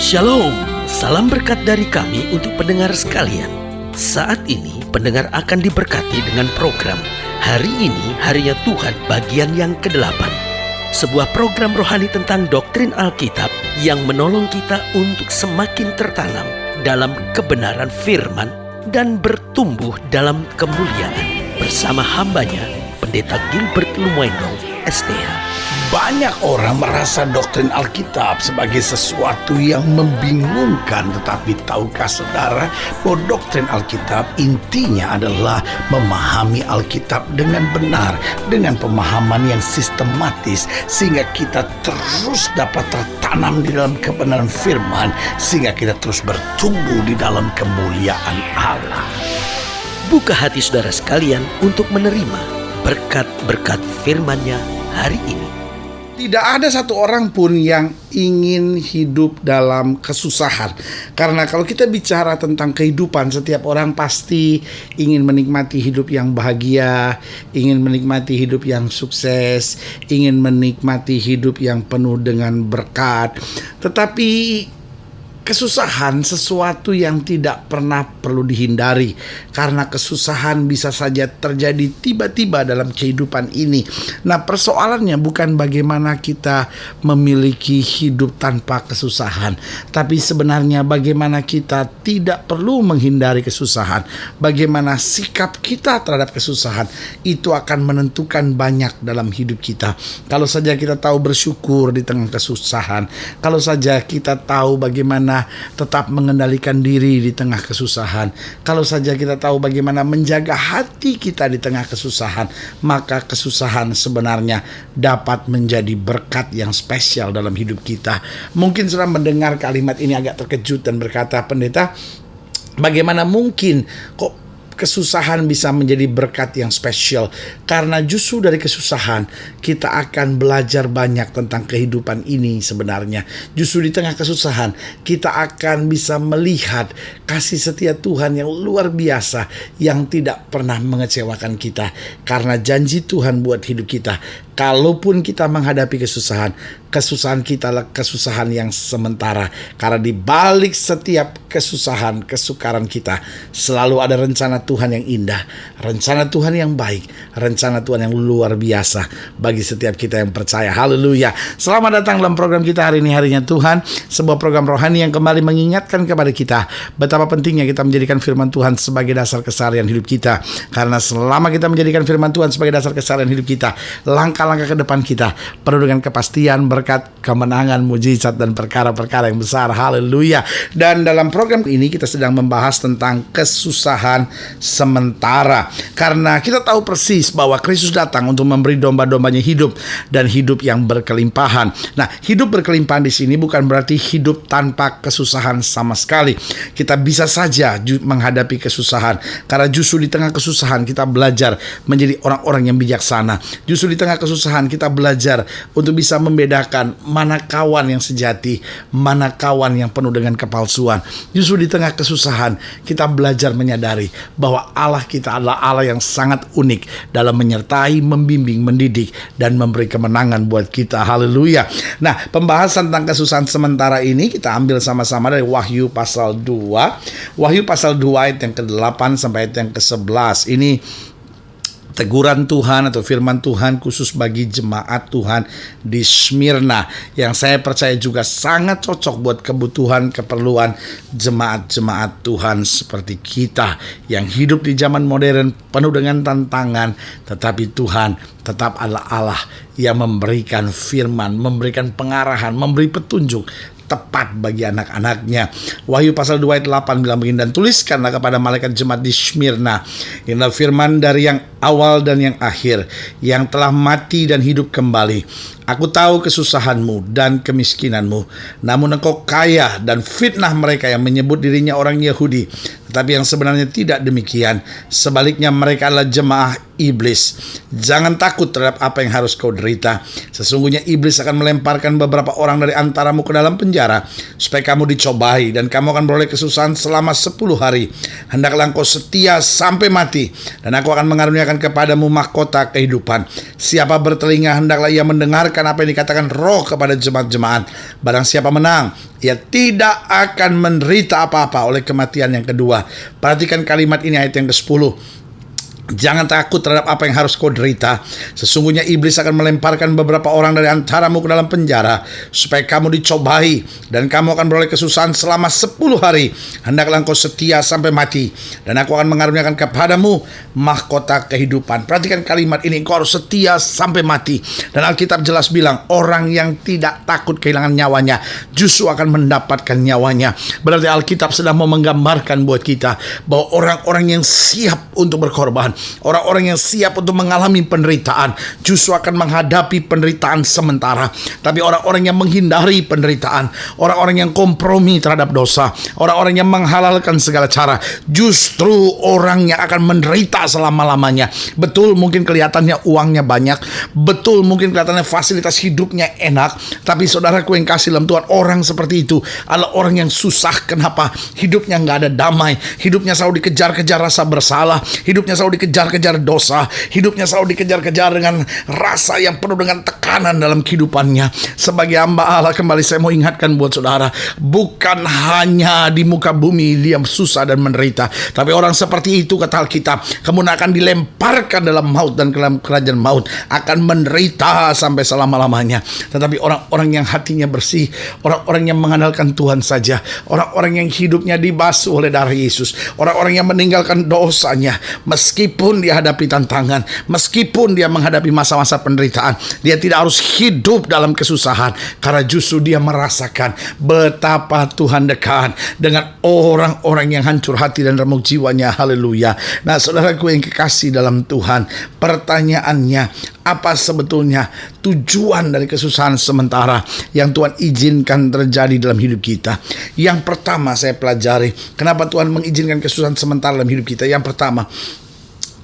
Shalom, salam berkat dari kami untuk pendengar sekalian. Saat ini pendengar akan diberkati dengan program Hari Ini Harinya Tuhan bagian yang ke-8. Sebuah program rohani tentang doktrin Alkitab yang menolong kita untuk semakin tertanam dalam kebenaran firman dan bertumbuh dalam kemuliaan. Bersama hambanya, Pendeta Gilbert Lumwendo, STH. Banyak orang merasa doktrin Alkitab sebagai sesuatu yang membingungkan. Tetapi tahukah saudara bahwa doktrin Alkitab intinya adalah memahami Alkitab dengan benar, dengan pemahaman yang sistematis, sehingga kita terus dapat tertanam di dalam kebenaran firman, sehingga kita terus bertumbuh di dalam kemuliaan Allah. Buka hati saudara sekalian untuk menerima berkat-berkat firman-Nya hari ini. Tidak ada satu orang pun yang ingin hidup dalam kesusahan. Karena kalau kita bicara tentang kehidupan, setiap orang pasti ingin menikmati hidup yang bahagia, ingin menikmati hidup yang sukses, ingin menikmati hidup yang penuh dengan berkat. Tetapi kesusahan sesuatu yang tidak pernah perlu dihindari, karena kesusahan bisa saja terjadi tiba-tiba dalam kehidupan ini. Nah, persoalannya bukan bagaimana kita memiliki hidup tanpa kesusahan, tapi sebenarnya bagaimana kita tidak perlu menghindari kesusahan. Bagaimana sikap kita terhadap kesusahan itu akan menentukan banyak dalam hidup kita. Kalau saja kita tahu bersyukur di tengah kesusahan, kalau saja kita tahu bagaimana tetap mengendalikan diri di tengah kesusahan, kalau saja kita tahu bagaimana menjaga hati kita di tengah kesusahan, maka kesusahan sebenarnya dapat menjadi berkat yang spesial dalam hidup kita. Mungkin sudah mendengar kalimat ini agak terkejut dan berkata, "Pendeta, bagaimana mungkin kok kesusahan bisa menjadi berkat yang spesial?" Karena justru dari kesusahan kita akan belajar banyak tentang kehidupan ini sebenarnya. Justru di tengah kesusahan kita akan bisa melihat kasih setia Tuhan yang luar biasa, yang tidak pernah mengecewakan kita. Karena janji Tuhan buat hidup kita, kalaupun kita menghadapi kesusahan, kesusahan kita adalah kesusahan yang sementara. Karena di balik setiap kesusahan, kesukaran kita selalu ada rencana Tuhan yang indah, rencana Tuhan yang baik, rencana Tuhan yang luar biasa bagi setiap kita yang percaya. Haleluya. Selamat datang dalam program kita Hari Ini Harinya Tuhan, sebuah program rohani yang kembali mengingatkan kepada kita betapa pentingnya kita menjadikan firman Tuhan sebagai dasar keseharian hidup kita. Karena selama kita menjadikan firman Tuhan sebagai dasar keseharian hidup kita, langkah-langkah ke depan kita penuh dengan kepastian, berkat, kemenangan, mujizat, dan perkara-perkara yang besar. Haleluya. Dan dalam program ini kita sedang membahas tentang kesusahan sementara. Karena kita tahu persis bahwa Kristus datang untuk memberi domba-dombanya hidup, dan hidup yang berkelimpahan. Nah, hidup berkelimpahan di sini bukan berarti hidup tanpa kesusahan sama sekali. Kita bisa saja menghadapi kesusahan, karena justru di tengah kesusahan kita belajar menjadi orang-orang yang bijaksana. Justru di tengah kesusahan kita belajar untuk bisa membedakan mana kawan yang sejati, mana kawan yang penuh dengan kepalsuan. Justru di tengah kesusahan kita belajar menyadari bahwa Allah kita adalah Allah yang sangat unik dalam menyertai, membimbing, mendidik, dan memberi kemenangan buat kita. Haleluya. Nah, pembahasan tentang kesusahan sementara ini kita ambil sama-sama dari Wahyu pasal 2. Wahyu pasal 2 ayat yang ke-8 sampai ayat yang ke-11. Ini teguran Tuhan atau firman Tuhan khusus bagi jemaat Tuhan di Smyrna, yang saya percaya juga sangat cocok buat kebutuhan, keperluan jemaat-jemaat Tuhan seperti kita yang hidup di zaman modern penuh dengan tantangan. Tetapi Tuhan tetap Allah yang memberikan firman, memberikan pengarahan, memberi petunjuk tepat bagi anak-anaknya. Wahyu pasal 2 ayat 8 bilang begini, "Dan tuliskanlah kepada malaikat jemaat di Smyrna, inilah firman dari yang awal dan yang akhir, yang telah mati dan hidup kembali. Aku tahu kesusahanmu dan kemiskinanmu, namun engkau kaya, dan fitnah mereka yang menyebut dirinya orang Yahudi, tetapi yang sebenarnya tidak demikian. Sebaliknya mereka adalah jemaah iblis. Jangan takut terhadap apa yang harus kau derita. Sesungguhnya iblis akan melemparkan beberapa orang dari antaramu ke dalam penjara, supaya kamu dicobai, dan kamu akan beroleh kesusahan selama 10 hari. Hendaklah engkau setia sampai mati, dan aku akan mengaruniakan kepadamu mahkota kehidupan. Siapa bertelinga, hendaklah ia mendengarkan membenarkan apa yang dikatakan Roh kepada jemaat-jemaat. Barang siapa menang, ia tidak akan menderita apa-apa oleh kematian yang kedua. Perhatikan kalimat ini, ayat yang ke-10. Jangan takut terhadap apa yang harus kau derita. Sesungguhnya iblis akan melemparkan beberapa orang dari antaramu ke dalam penjara, supaya kamu dicobai, dan kamu akan beroleh kesusahan selama 10 hari. Hendaklah engkau setia sampai mati, dan aku akan mengaruniakan kepadamu mahkota kehidupan. Perhatikan kalimat ini, engkau harus setia sampai mati. Dan Alkitab jelas bilang, orang yang tidak takut kehilangan nyawanya justru akan mendapatkan nyawanya. Berarti Alkitab sedang mau menggambarkan buat kita bahwa orang-orang yang siap untuk berkorban, orang-orang yang siap untuk mengalami penderitaan, justru akan menghadapi penderitaan sementara. Tapi orang-orang yang menghindari penderitaan, orang-orang yang kompromi terhadap dosa, orang-orang yang menghalalkan segala cara, justru orang yang akan menderita selama-lamanya. Betul, mungkin kelihatannya uangnya banyak, betul mungkin kelihatannya fasilitas hidupnya enak, tapi saudaraku yang kasih dalam Tuhan, orang seperti itu adalah orang yang susah. Kenapa? Hidupnya nggak ada damai, hidupnya selalu dikejar-kejar rasa bersalah, hidupnya selalu dikejar-kejar dosa, hidupnya selalu dikejar-kejar dengan rasa yang penuh dengan tekanan dalam kehidupannya. Sebagai hamba Allah, kembali saya mau ingatkan buat saudara, bukan hanya di muka bumi dia susah dan menderita, tapi orang seperti itu, kata Alkitab, kemudian akan dilemparkan dalam maut, dan dalam kerajaan maut akan menderita sampai selama-lamanya. Tetapi orang-orang yang hatinya bersih, orang-orang yang mengandalkan Tuhan saja, orang-orang yang hidupnya dibasuh oleh darah Yesus, orang-orang yang meninggalkan dosanya, meskipun dia hadapi tantangan, meskipun dia menghadapi masa-masa penderitaan, dia tidak harus hidup dalam kesusahan, karena justru dia merasakan betapa Tuhan dekat dengan orang-orang yang hancur hati dan remuk jiwanya. Haleluya. Nah, saudaraku yang kekasih dalam Tuhan, pertanyaannya, apa sebetulnya tujuan dari kesusahan sementara yang Tuhan izinkan terjadi dalam hidup kita? Yang pertama saya pelajari, kenapa Tuhan mengizinkan kesusahan sementara dalam hidup kita? Yang pertama,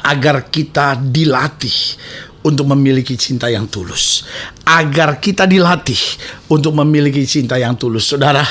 agar kita dilatih untuk memiliki cinta yang tulus. Agar kita dilatih untuk memiliki cinta yang tulus. Saudara,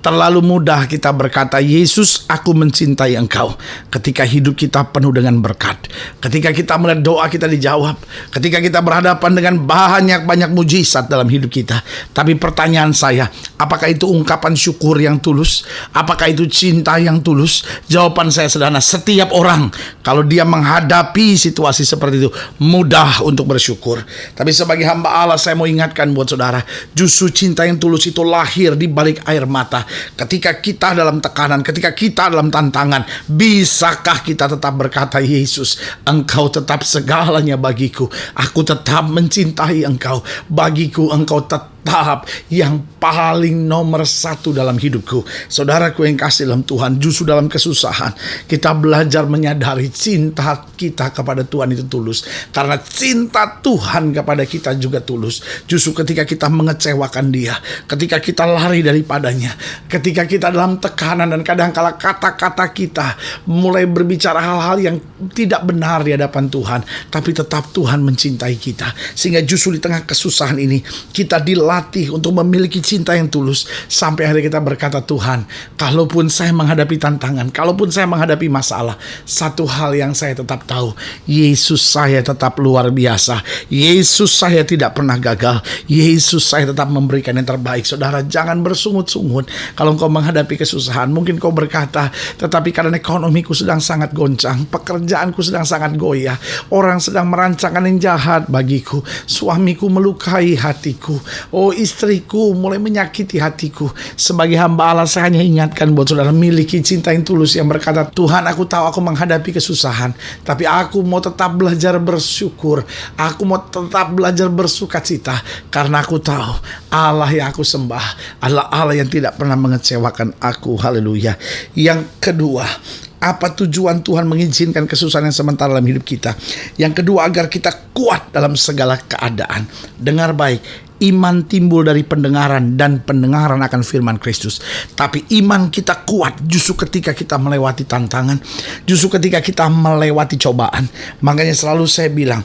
terlalu mudah kita berkata, Yesus, aku mencintai Engkau, ketika hidup kita penuh dengan berkat, ketika kita melihat doa kita dijawab, ketika kita berhadapan dengan banyak mujizat dalam hidup kita. Tapi pertanyaan saya, apakah itu ungkapan syukur yang tulus? Apakah itu cinta yang tulus? Jawaban saya sederhana, setiap orang kalau dia menghadapi situasi seperti itu, mudah untuk bersyukur. Tapi sebagai hamba Allah, saya mau ingatkan buat saudara, justru cinta yang tulus itu lahir di balik air mata. Ketika kita dalam tekanan, ketika kita dalam tantangan, bisakah kita tetap berkata, Yesus, Engkau tetap segalanya bagiku, aku tetap mencintai Engkau, bagiku Engkau tetap yang paling nomor satu dalam hidupku. Saudaraku yang kasih dalam Tuhan, justru dalam kesusahan kita belajar menyadari cinta kita kepada Tuhan itu tulus, karena cinta Tuhan kepada kita juga tulus. Justru ketika kita mengecewakan Dia, ketika kita lari daripadanya, ketika kita dalam tekanan, dan kadang-kala kata-kata kita mulai berbicara hal-hal yang tidak benar di hadapan Tuhan, tapi tetap Tuhan mencintai kita, sehingga justru di tengah kesusahan ini kita dilatih untuk memiliki cinta yang tulus, sampai akhirnya kita berkata, Tuhan, kalaupun saya menghadapi tantangan, kalaupun saya menghadapi masalah, satu hal yang saya tetap tahu, Yesus saya tetap luar biasa, Yesus saya tidak pernah gagal, Yesus saya tetap memberikan yang terbaik. Saudara, jangan bersungut-sungut kalau engkau menghadapi kesusahan. Mungkin kau berkata, tetapi karena ekonomiku sedang sangat goncang, pekerjaanku sedang sangat goyah, orang sedang merancangkan yang jahat bagiku, suamiku melukai hatiku, istriku mulai menyakiti hatiku. Sebagai hamba Allah, saya hanya ingatkan buat saudara, miliki cinta yang tulus yang berkata, Tuhan, aku tahu aku menghadapi kesusahan, tapi aku mau tetap belajar bersyukur, aku mau tetap belajar bersukacita, karena aku tahu Allah yang aku sembah adalah Allah yang tidak pernah mengecewakan aku. Haleluya. Yang kedua, apa tujuan Tuhan mengizinkan kesusahan yang sementara dalam hidup kita? Yang kedua, agar kita kuat dalam segala keadaan. Dengar baik, iman timbul dari pendengaran, dan pendengaran akan firman Kristus. Tapi iman kita kuat justru ketika kita melewati tantangan, justru ketika kita melewati cobaan. Makanya selalu saya bilang,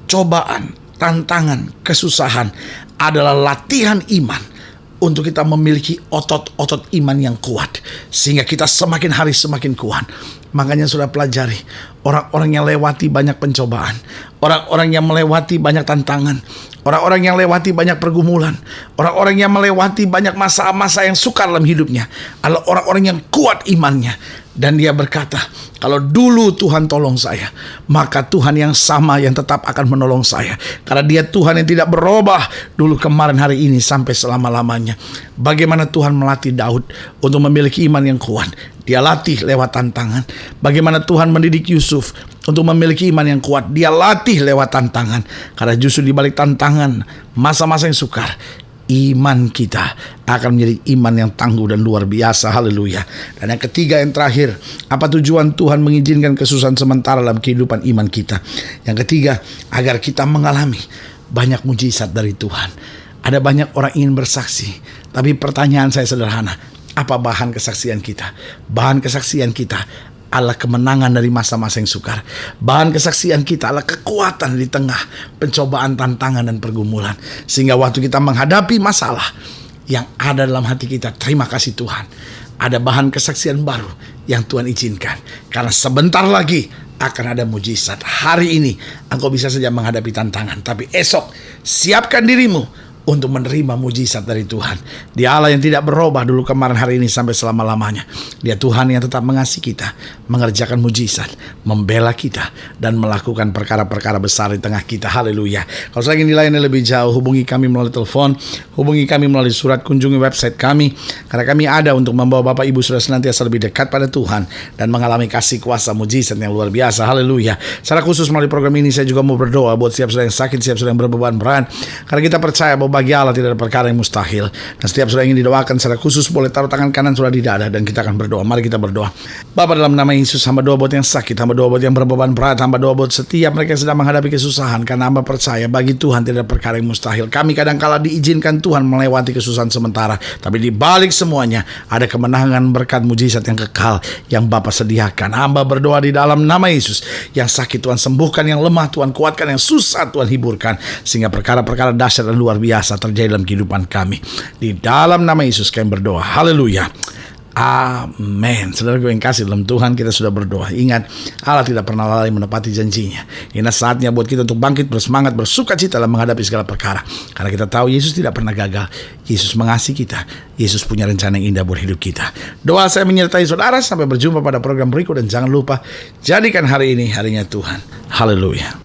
cobaan, tantangan, kesusahan adalah latihan iman untuk kita memiliki otot-otot iman yang kuat, sehingga kita semakin hari semakin kuat. Makanya sudah pelajari, orang-orang yang lewati banyak pencobaan, orang-orang yang melewati banyak tantangan, orang-orang yang lewati banyak pergumulan, orang-orang yang melewati banyak masa-masa yang sukar dalam hidupnya adalah orang-orang yang kuat imannya. Dan dia berkata, kalau dulu Tuhan tolong saya, maka Tuhan yang sama yang tetap akan menolong saya. Karena dia Tuhan yang tidak berubah dulu, kemarin, hari ini, sampai selama-lamanya. Bagaimana Tuhan melatih Daud untuk memiliki iman yang kuat? Dia latih lewat tantangan. Bagaimana Tuhan mendidik Yusuf untuk memiliki iman yang kuat? Dia latih lewat tantangan. Karena justru di balik tantangan, masa-masa yang sukar, iman kita akan menjadi iman yang tangguh dan luar biasa. Haleluya. Dan yang ketiga, yang terakhir, apa tujuan Tuhan mengizinkan kesusahan sementara dalam kehidupan iman kita? Yang ketiga, agar kita mengalami banyak mujizat dari Tuhan. Ada banyak orang ingin bersaksi, tapi pertanyaan saya sederhana, apa bahan kesaksian kita? Bahan kesaksian kita adalah kemenangan dari masa-masa yang sukar. Bahan kesaksian kita adalah kekuatan di tengah pencobaan, tantangan, dan pergumulan. Sehingga waktu kita menghadapi masalah yang ada dalam hati kita, terima kasih Tuhan, ada bahan kesaksian baru yang Tuhan izinkan. Karena sebentar lagi akan ada mujizat. Hari ini engkau bisa saja menghadapi tantangan, tapi esok siapkan dirimu untuk menerima mujizat dari Tuhan. Dia Allah yang tidak berubah dulu, kemarin, hari ini, sampai selama-lamanya. Dia Tuhan yang tetap mengasihi kita, mengerjakan mujizat, membela kita, dan melakukan perkara-perkara besar di tengah kita. Haleluya. Kalau saya ingin dilayani lebih jauh, hubungi kami melalui telepon, hubungi kami melalui surat, kunjungi website kami. Karena kami ada untuk membawa Bapak Ibu sudah senantiasa lebih dekat pada Tuhan dan mengalami kasih kuasa mujizat yang luar biasa. Haleluya. Secara khusus melalui program ini saya juga mau berdoa buat setiap saudara yang sakit, setiap saudara yang berbeban berat. Karena kita percaya bahwa bagi Allah tidak ada perkara yang mustahil. Dan setiap saudara ingin didoakan secara khusus, boleh taruh tangan kanan saudara di dada dan kita akan berdoa. Mari kita berdoa. Bapa, dalam nama Yesus, hamba doa buat yang sakit, hamba doa buat yang berbeban berat, hamba doa buat setiap mereka yang sedang menghadapi kesusahan. Karena hamba percaya bagi Tuhan tidak ada perkara yang mustahil. Kami kadang-kala diizinkan Tuhan melewati kesusahan sementara, tapi di balik semuanya ada kemenangan, berkat, mujizat yang kekal yang Bapa sediakan. Hamba berdoa di dalam nama Yesus, yang sakit Tuhan sembuhkan, yang lemah Tuhan kuatkan, yang susah Tuhan hiburkan, sehingga perkara-perkara dahsyat dan luar biasa terjadi dalam kehidupan kami. Di dalam nama Yesus kami berdoa. Haleluya. Amin. Saudara gue yang kasih dalam Tuhan, kita sudah berdoa. Ingat, Allah tidak pernah lalai menepati janjinya. Ini saatnya buat kita untuk bangkit, bersemangat, bersuka cita dalam menghadapi segala perkara. Karena kita tahu Yesus tidak pernah gagal. Yesus mengasihi kita. Yesus punya rencana yang indah buat hidup kita. Doa saya menyertai saudara. Sampai berjumpa pada program berikut. Dan jangan lupa, jadikan hari ini harinya Tuhan. Haleluya.